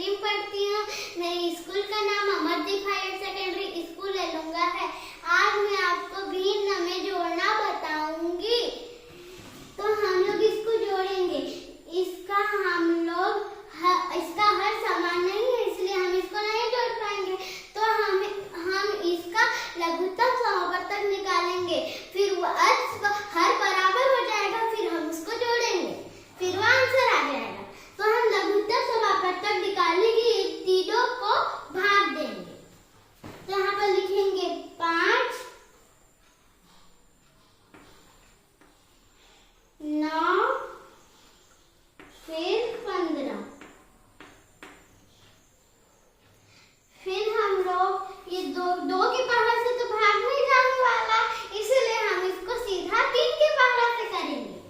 छठी में पढ़ती हूँ। मेरे स्कूल का नाम अमरदीप हायर सेकेंडरी स्कूल एलुंगा है। आज मैं आपको भिन्न में जोड़ना बताऊंगी। तो हम लोग इसको जोड़ेंगे। इसका हर समान नहीं है, इसलिए हम इसको नहीं जोड़ पाएंगे। तो हम इसका लघुत्तम समापवर्तक निकालेंगे, फिर वो हर बराबर हो जाएगा, फिर हम उसको जोड़ेंगे, फिर वो आंसर आ जाएगा। तो हम लघुत्तम समापवर्तक निकालने की तीनों को भाग देंगे। तो यहाँ पर लिखेंगे 5, 9, फिर 15। फिर हम लोग ये दो की पहाड़ा से तो भाग नहीं जाने वाला, इसलिए हम इसको सीधा 3 के पहाड़ा से करेंगे।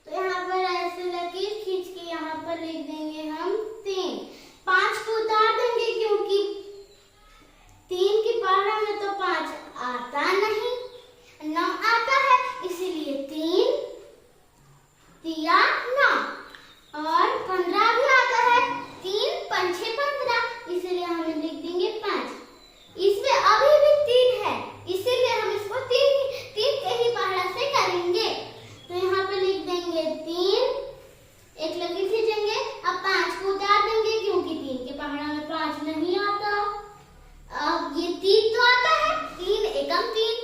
तो यहाँ पर ऐसे लकीर खींच के यहाँ पर लिख देंगे हम 3। 5 को उतार देंगे क्योंकि 3 की पहाड़ा में तो 5 आता नहीं, 9 आता है, इसीलिए 3 तिया 9 और 15 भी आता है। 3 5 6 15, इसीलिए हम लिख देंगे 5। इसमें अभी भी 3 है, इसीलिए हम इसको 3 के ही पहाड़ा से करेंगे। तो यहाँ पे लिख देंगे 3, एक लकीर खींचेंगे, अब 5 को उतार देंगे क्योंकि 3 के पहाड़ा में 5 नहीं आता। अब ये 3 तो आता है, 3 एकम 3,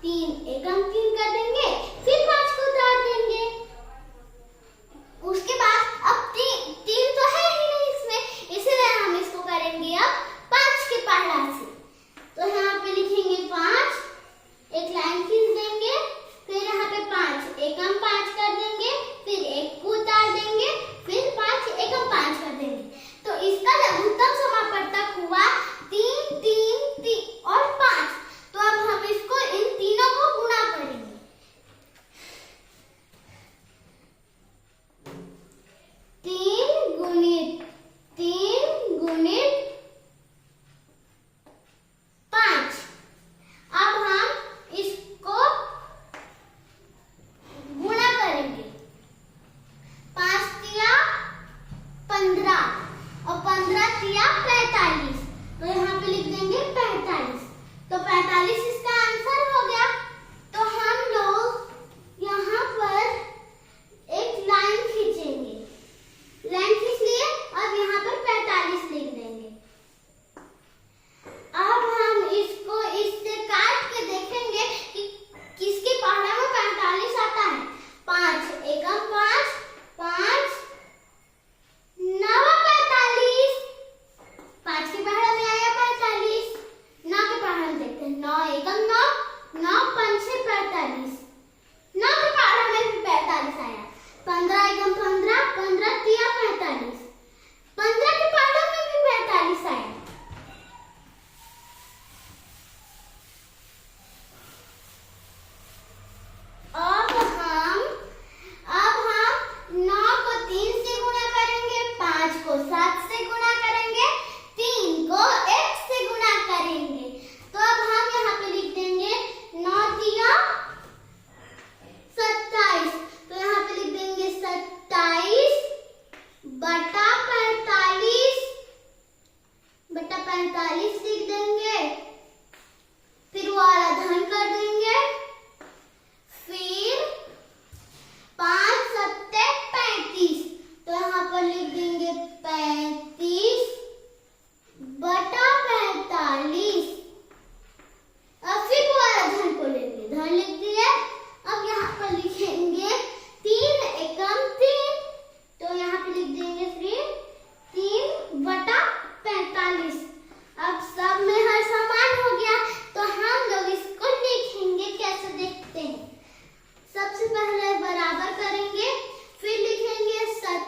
3 एकम 3 कर देंगे, फिर 5 को उतार देंगे। उसके बाद अब 3 तो है ही नहीं इसमें, इसलिए हम इसको करेंगे अब 5 के पहाड़ा से। तो यहाँ पे लिखेंगे 5, एक लाइन खींच देंगे, फिर यहाँ पे 5 एकम 5 कर देंगे, फिर 1 को उतार देंगे, फिर 5 एकम 5 कर देंगे। तो इसका लघुत्तम समापवर्तक हुआ 3 3 3 और 5। तो अब हम इसको इन तीनों को गुणा करेंगे। 3 गुणित 3 गुणित 5। अब हम इसको गुणा करेंगे। 5 तिया 15 और 15 तिया 45। तो यहाँ पे लिख देंगे 45। तो 45 इसका आंसर हो गया। तो हम लोग यहाँ पर एक लाइन खींचेंगे, लाइन खींच लिए, अब यहाँ पर 45 लिख देंगे। अब हम इसको इससे काट के देखेंगे कि किसके पहाड़ा में 45 आता है। 5 एकम 5, 5 9 45। 5 के पहाड़ा में आया 45, 9 के पहाड़ा में देखते हैं। 9 एकम 9, 9 5 6 45, 9 के पहाड़ा में भी 45 आया। 15 एकम 15, 15 तिया 45, 15 के पहाड़ा में भी 45 आया। अब हम 9 को 3 से गुणा करेंगे, 5 को 7 से गुणा करेंगे, 3 को 1 से गुणा करेंगे। तो अब हम यहाँ पे लिख देंगे 9 तिया 27। तो यहाँ पे लिख देंगे 27 बटा 45 लिख देंगे, फिर वो वाला धन कर देंगे, फिर 5 7 35। तो यहाँ पर लिख देंगे 35 बटा 45 और फिर वो वाला धन को लेंगे, धन लिख दिया। अब यहाँ पर लिखेंगे 3 एकम 3। तो यहाँ पे लिख देंगे फिर 3 बटा 45। अब सब में हर समान हो गया, तो हम लोग इसको लिखेंगे, कैसे देखते हैं। सबसे पहले बराबर करेंगे, फिर लिखेंगे 7